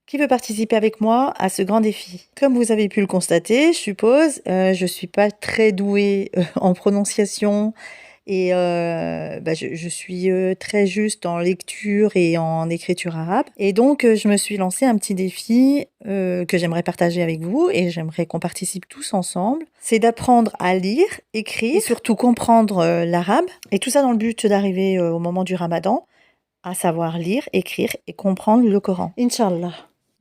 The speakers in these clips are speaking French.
Qui veut participer avec moi à ce grand défi? Comme vous avez pu le constater, je suppose, je suis pas très douée, en prononciation et je suis, très juste en lecture et en écriture arabe et donc je me suis lancé un petit défi, que j'aimerais partager avec vous et j'aimerais qu'on participe tous ensemble. C'est d'apprendre à lire, écrire et surtout comprendre, l'arabe et tout ça dans le but d'arriver, au moment du ramadan, à savoir lire, écrire et comprendre le Coran. Inch'Allah.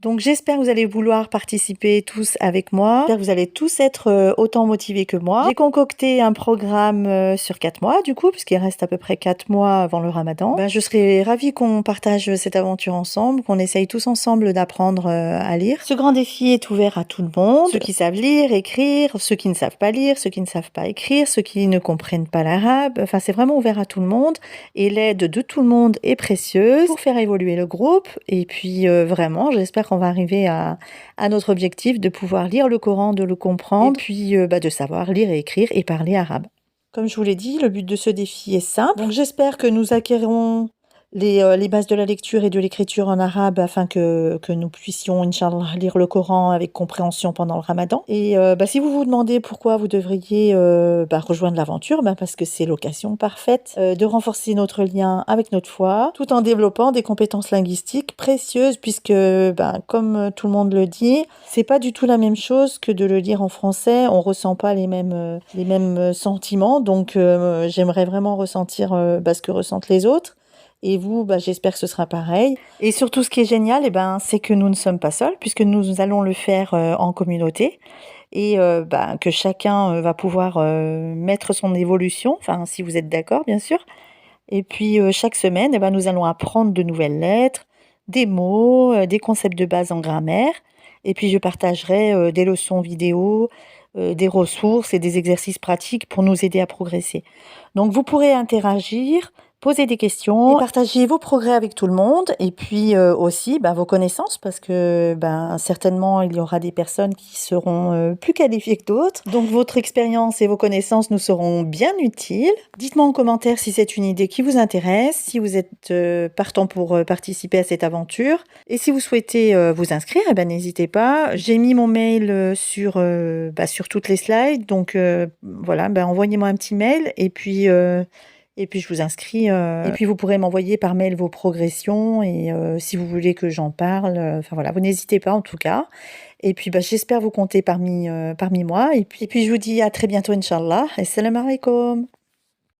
Donc j'espère que vous allez vouloir participer tous avec moi. J'espère que vous allez tous être autant motivés que moi. J'ai concocté un programme sur 4 mois du coup, puisqu'il reste à peu près 4 mois avant le ramadan. Je serais ravie qu'on partage cette aventure ensemble, qu'on essaye tous ensemble d'apprendre à lire. Ce grand défi est ouvert à tout le monde. Ceux qui savent lire, écrire, ceux qui ne savent pas lire, ceux qui ne savent pas écrire, ceux qui ne comprennent pas l'arabe. Enfin, c'est vraiment ouvert à tout le monde. Et l'aide de tout le monde est précieuse pour faire évoluer le groupe. Et puis vraiment, j'espère qu'on va arriver à notre objectif de pouvoir lire le Coran, de le comprendre, et puis de savoir lire et écrire et parler arabe. Comme je vous l'ai dit, le but de ce défi est simple. Donc j'espère que nous acquérons les bases de la lecture et de l'écriture en arabe afin que nous puissions, Inch'Allah, lire le Coran avec compréhension pendant le ramadan. Et si vous vous demandez pourquoi vous devriez rejoindre l'aventure, parce que c'est l'occasion parfaite de renforcer notre lien avec notre foi, tout en développant des compétences linguistiques précieuses, puisque, comme tout le monde le dit, c'est pas du tout la même chose que de le lire en français. On ressent pas les mêmes sentiments, donc j'aimerais vraiment ressentir ce que ressentent les autres. Et vous, j'espère que ce sera pareil. Et surtout, ce qui est génial, c'est que nous ne sommes pas seuls, puisque nous allons le faire en communauté. Et que chacun va pouvoir mettre son évolution, enfin, si vous êtes d'accord, bien sûr. Et puis, chaque semaine, nous allons apprendre de nouvelles lettres, des mots, des concepts de base en grammaire. Et puis, je partagerai des leçons vidéo, des ressources et des exercices pratiques pour nous aider à progresser. Donc, vous pourrez interagir, poser des questions et partager vos progrès avec tout le monde et puis aussi vos connaissances parce que certainement il y aura des personnes qui seront plus qualifiées que d'autres. Donc votre expérience et vos connaissances nous seront bien utiles. Dites-moi en commentaire si c'est une idée qui vous intéresse, si vous êtes partant pour participer à cette aventure et si vous souhaitez vous inscrire, n'hésitez pas. J'ai mis mon mail sur toutes les slides, donc voilà, envoyez-moi un petit mail et puis je vous inscris, et puis vous pourrez m'envoyer par mail vos progressions et si vous voulez que j'en parle, voilà, vous n'hésitez pas en tout cas. Et puis j'espère vous compter parmi moi et puis je vous dis à très bientôt Inch'Allah. Assalamu alaikum.